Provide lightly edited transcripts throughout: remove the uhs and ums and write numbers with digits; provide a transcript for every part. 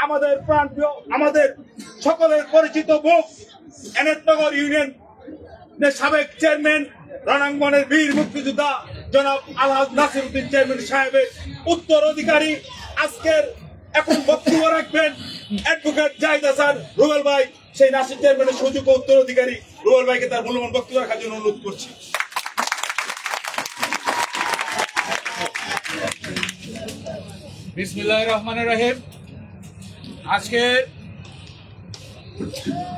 আমাদের প্রাণপ্রিয় আমাদের সকলের পরিচিত মুখ এনায়তনগর ইউনিয়নের সাবেক চেয়ারম্যান রণাঙ্গনের বীর মুক্তিযোদ্ধা জনাব আলহাজ নাসির উদ্দিন চেয়ারম্যান সাহেবের উত্তরাধিকারী আজকের এখন বক্তব্য রাখবেন অ্যাডভোকেট জাহিদ হাসান রুবেল ভাই। সেই নাসির চেয়ারম্যানের সুযোগ্য উত্তরাধিকারী রুবেল ভাইকে তার মূল্যবান বক্তব্য রাখার জন্য অনুরোধ করছি। বিসমিল্লাহির রহমানির রহিম। আজকে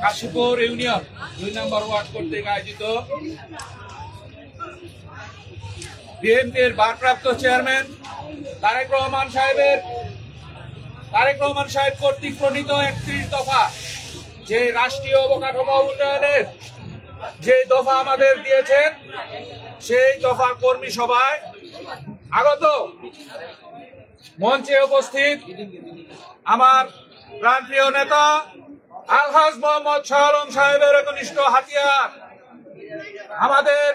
কাশীপুর ইউনিয়ন 2 নম্বর ওয়ার্ড কর্তৃক আয়োজিত বিএনপির ভারপ্রাপ্ত চেয়ারম্যান তারেক রহমান সাহেব কর্তৃক প্রণীত 31 দফা যে রাষ্ট্রীয় অবকাঠামো উন্নয়নের যে দফা আমাদের দিয়েছেন, সেই দফা কর্মী সভায় আগত মঞ্চে উপস্থিত আমার প্রাণপ্রিয় নেতা আলহাজ মোহাম্মদ শাহ আলম সাহেবের একনিষ্ঠ হাতিয়ার, আমাদের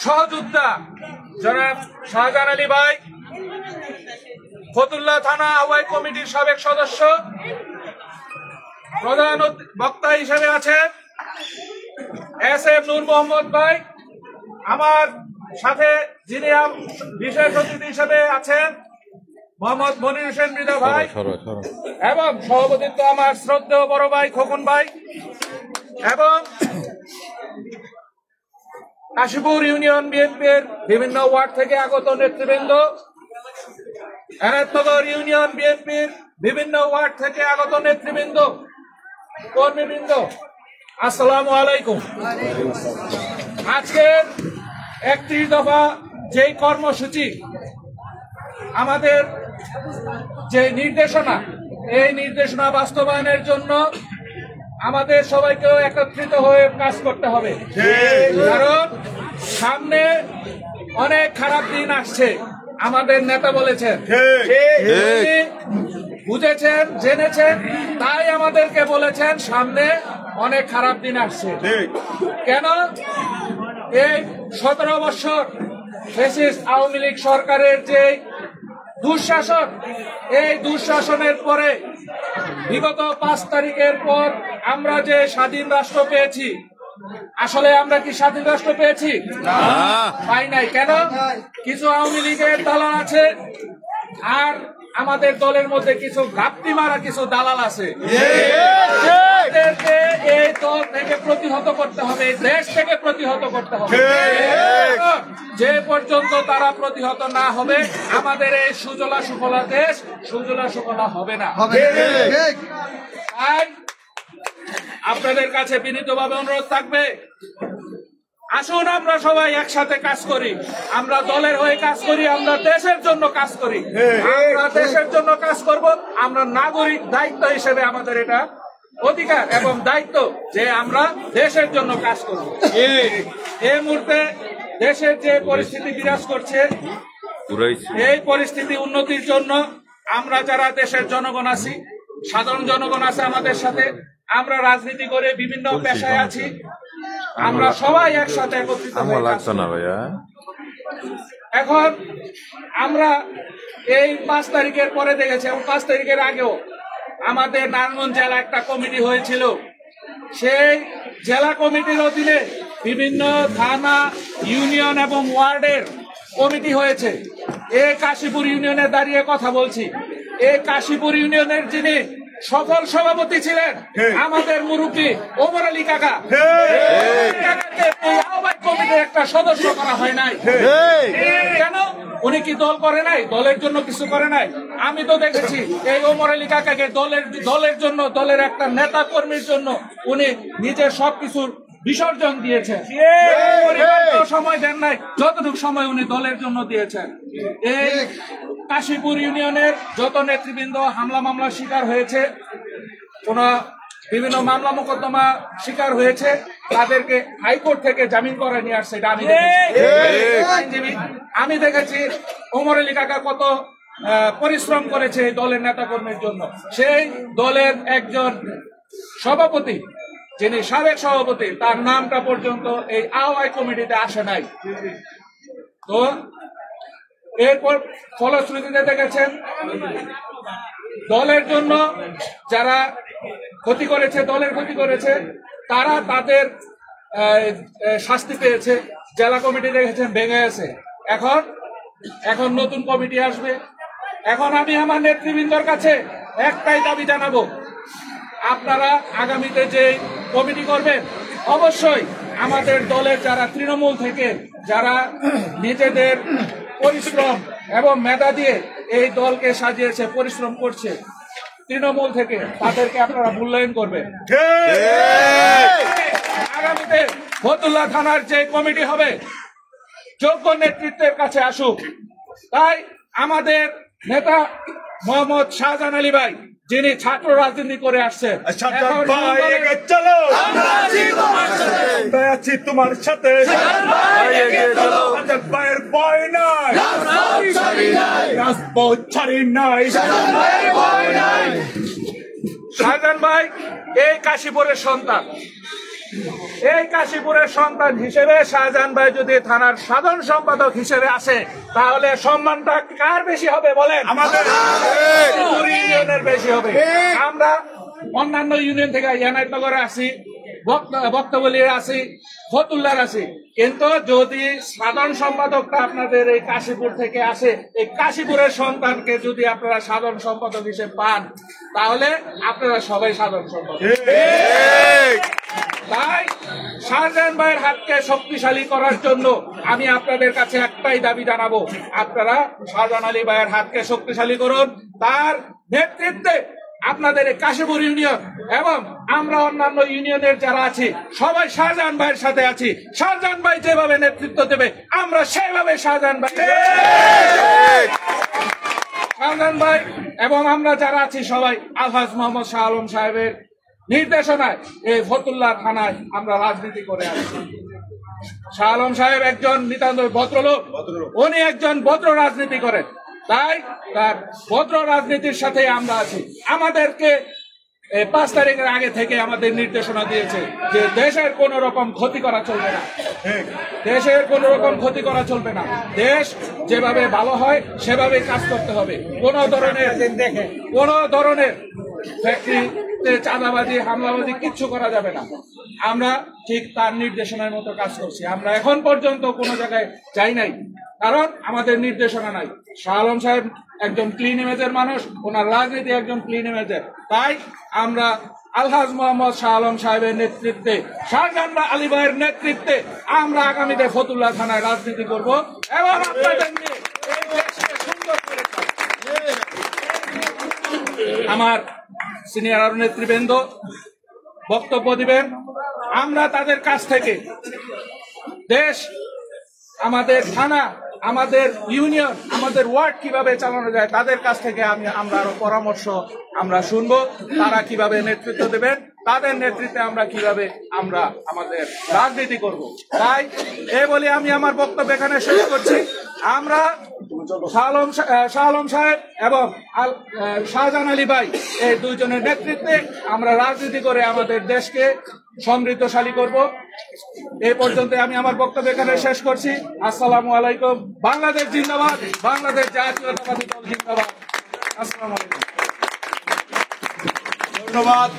সহযোদ্ধা জনাব শাহজাহান আলী ভাই, ফতুল্লা থানা আহ্বায়ক কমিটির সাবেক সদস্য, প্রধান বক্তা হিসেবে আছেন এস.এম. নূর মোহাম্মদ ভাই, আমার সাথে যিনি বিশেষ অতিথি হিসেবে আছেন মোহাম্মদ মনির হোসেন মৃধা ভাই, এবং সভাপতিত্ব আমার শ্রদ্ধেয় বড় ভাই খোকন ভাই, এবং কাশীপুর ইউনিয়ন বিএনপির বিভিন্ন ওয়ার্ড থেকে আগত নেতৃবৃন্দ, এনায়তনগর ইউনিয়ন বিএনপির বিভিন্ন ওয়ার্ড থেকে আগত নেতৃবৃন্দ, কর্মীবৃন্দ, আসসালামু আলাইকুম। আজকের 31 দফা যেই কর্মসূচি, আমাদের যে নির্দেশনা, এই নির্দেশনা বাস্তবায়নের জন্য আমাদের সবাইকেও একত্রিত হয়ে কাজ করতে হবে। কারণ সামনে অনেক খারাপ দিন আসছে, আমাদের নেতা বলেছেন, বুঝেছেন, জেনেছেন, তাই আমাদেরকে বলেছেন সামনে অনেক খারাপ দিন আসছে। কেন? এই 17 বছর ফ্যাসিস্ট আওয়ামী লীগ সরকারের যে দুঃশাসন, এই দুঃশাসনের পরে বিগত 5 তারিখের পর আমরা যে স্বাধীন রাষ্ট্র পেয়েছি, আসলে আমরা কি স্বাধীন রাষ্ট্র পেয়েছি? পাই নাই। কেন? কিছু আওয়ামী লীগের দালাল আছে, আর আমাদের দলের মধ্যে কিছু ঘাপটি মারা কিছু দালাল আছে। তাদেরকে এই দল থেকে প্রতিহত করতে হবে, দেশ থেকে প্রতিহত করতে হবে। যে পর্যন্ত তারা প্রতিহত না হবে, আমাদের এই সুজলা সুফলা দেশ সুজলা সুফলা হবে না। তাই আপনাদের কাছে বিনীতভাবে অনুরোধ থাকবে, আসুন আমরা সবাই একসাথে কাজ করি। আমরা দলের হয়ে কাজ করি, আমরা দেশের জন্য কাজ করি। আমরা দেশের জন্য কাজ করব। আমরা নাগরিক দায়িত্ব হিসেবে আমাদের এটা অধিকার এবং দায়িত্ব যে আমরা দেশের জন্য কাজ করব। এই মুহূর্তে দেশের যে পরিস্থিতি বিরাজ করছে, এই পরিস্থিতি উন্নতির জন্য আমরা যারা দেশের জনগণ আছি, সাধারণ জনগণ আছে আমাদের সাথে, আমরা রাজনীতি করে বিভিন্ন পেশায় আছি, আমরা সবাই একসাথে একত্রিত হয়ে এখন আমরা এই 5 তারিখের পরে দেখেছি, এবং 5 তারিখের আগেও আমাদের নারায়ণগঞ্জ জেলা একটা কমিটি হয়েছিল। সেই জেলা কমিটির অধীনে বিভিন্ন থানা, ইউনিয়ন এবং ওয়ার্ডের কমিটি হয়েছে। এই কাশীপুর ইউনিয়নে দাঁড়িয়ে কথা বলছি, এই কাশীপুর ইউনিয়নের যিনি সফল সভাপতি ছিলেন আমাদের মুরব্বী ওমর আলী কাকা, আহ্বায়ক কমিটির একটা সদস্য করা হয় নাই। কেন? উনি কি দল করে নাই? দলের জন্য কিছু করে নাই? আমি তো দেখেছি এই ওমর আলী কাকাকে দলের জন্য, দলের একটা নেতা কর্মীর জন্য উনি নিজের সবকিছুর বিসর্জন দিয়েছেন। সময় দেন নাই, যতটুকু সময় উনি দলের জন্য দিয়েছেন। এই কাশীপুর ইউনিয়নের যত নেতৃবৃন্দ হামলা মামলার শিকার হয়েছে, কোন বিভিন্ন মামলা মোকদ্দমা শিকার হয়েছে, তাদেরকে হাইকোর্ট থেকে জামিন করে নিয়ে আসছে। এটা আমি দেখেছি ওমর আলী কাকা কত পরিশ্রম করেছে এই দলের নেতা কর্মীর জন্য। সেই দলের একজন সভাপতি, যিনি সাবেক সভাপতি, তার নামটা পর্যন্ত এই আহ্বায়ক কমিটিতে আসে নাই। তো এরপর ফলশ্রুতিতে দেখেছেন দলের জন্য যারা ক্ষতি করেছে, দলের ক্ষতি করেছে, তারা তাদের শাস্তি পেয়েছে। জেলা কমিটি দেখেছেন ভেঙে গেছে, এখন নতুন কমিটি আসবে। এখন আমি আমার নেতৃবৃন্দর কাছে একটাই দাবি জানাবো, আপনারা আগামীতে যে কমিটি করবেন অবশ্যই আমাদের দলের যারা তৃণমূল থেকে যারা নিজেদের পরিশ্রম এবং মেধা দিয়ে এই দলকে সাজিয়েছে, পরিশ্রম করছে তৃণমূল থেকে, তাদেরকে আপনারা মূল্যায়ন করবেন। আগামীতে ফতুল্লা থানার যে কমিটি হবে যোগ্য নেতৃত্বের কাছে আসুক। তাই আমাদের নেতা মোহাম্মদ শাহজাহান আলী ভাই, যিনি ছাত্র রাজনীতি করে আসছেন, তোমার সাথে ভাইয়ের ভয় নাই, নাই। শাহজাহান ভাই এই কাশীপুরের সন্তান, এই কাশীপুরের সন্তান হিসেবে শাহজাহান ভাই যদি থানার সাধারণ সম্পাদক হিসেবে আসে, তাহলে সম্মানটা কার বেশি হবে বলেন? আমাদের ইউনিয়নের বেশি হবে। আমরা অন্যান্য ইউনিয়ন থেকে এনায়েতনগরে আসি, বক্তবলির আছি, ফতুল্লার আছি, কিন্তু যদি সাধারণ সম্পাদকটা আপনাদের এই কাশীপুর থেকে আসে, এই কাশীপুরের সন্তানকে যদি আপনারা সাধারণ সম্পাদক হিসেবে পান, তাহলে আপনারা সবাই সাধারণ সম্পাদক। তাই শাহজাহান ভাইয়ের হাতকে শক্তিশালী করার জন্য আমি আপনাদের কাছে একটাই দাবি জানাবো, আপনারা শাহজাহান আলী ভাইয়ের হাতকে শক্তিশালী করুন। তার নেতৃত্বে আপনাদের এই কাশীপুর ইউনিয়ন এবং আমরা অন্যান্য ইউনিয়নের যারা আছি সবাই শাহজাহান ভাইয়ের সাথে আছি। শাহজাহান ভাই যেভাবে নেতৃত্ব দেবে আমরা সেভাবে শাহজাহান ভাই এবং আমরা যারা আছি সবাই আলহাজ মোহাম্মদ শাহ আলম সাহেবের নির্দেশনায় এই ফতুল্লা থানায় আমরা রাজনীতি করে আসছি। শাহ আলম সাহেব একজন নিতান্ত ভদ্রলোক, উনি একজন ভদ্র রাজনীতি করেন, তাই তার ভদ্র রাজনীতির সাথে আমরা আছি। আমাদেরকে 5 তারিখের আগে থেকে আমাদের নির্দেশনা দিয়েছে যে দেশের কোন রকম ক্ষতি করা চলবে না, দেশের কোন রকম ক্ষতি করা চলবে না। দেশ যেভাবে ভালো হয় সেভাবে কাজ করতে হবে। কোন ধরনের ফ্যাক্টরিতে চাঁদাবাজি, হামলাবাজি কিচ্ছু করা যাবে না। আমরা ঠিক তার নির্দেশনার মতো কাজ করছি। আমরা এখন পর্যন্ত কোনো জায়গায় যাই নাই, কারণ আমাদের নির্দেশনা নাই। শাহ আলম সাহেব একজন ক্লিন ইমেজের মানুষ, ওনার রাজনীতি একজন ক্লিন ইমেজের। তাই আমরা আলহাজ মোহাম্মদ শাহ আলম সাহেবের নেতৃত্বে, শাহজাহান আলী ভাইয়ের নেতৃত্বে আমরা আগামীতে ফতুল্লা থানায় রাজনীতি করব এবং আপনাদের নিয়ে এই দেশকে সুন্দর করে আমার সিনিয়র আরো নেতৃবৃন্দ বক্তব্য দিবেন। আমরা তাদের কাছ থেকে দেশ, আমাদের থানা, আমাদের ইউনিয়ন, আমাদের ওয়ার্ড কিভাবে চালানো যায় তাদের কাছ থেকে আমরা আরো পরামর্শ আমরা শুনবো। তারা কিভাবে নেতৃত্ব দেবেন, তাদের নেতৃত্বে আমরা কিভাবে আমাদের রাজনীতি করব। তাই এই বলে আমি আমার বক্তব্য এখানে শেষ করছি। আমরা শাহ আলম সাহেব এবং শাহজাহান আলী ভাই এই দুইজনের নেতৃত্বে আমরা রাজনীতি করে আমাদের দেশকে সমৃদ্ধশালী করব। এই পর্যন্ত আমি আমার বক্তব্য এখানে শেষ করছি। আসসালামু আলাইকুম। বাংলাদেশ জিন্দাবাদ, বাংলাদেশ জাতীয়তাবাদী দল জিন্দাবাদ। আসসালামু আলাইকুম, ধন্যবাদ।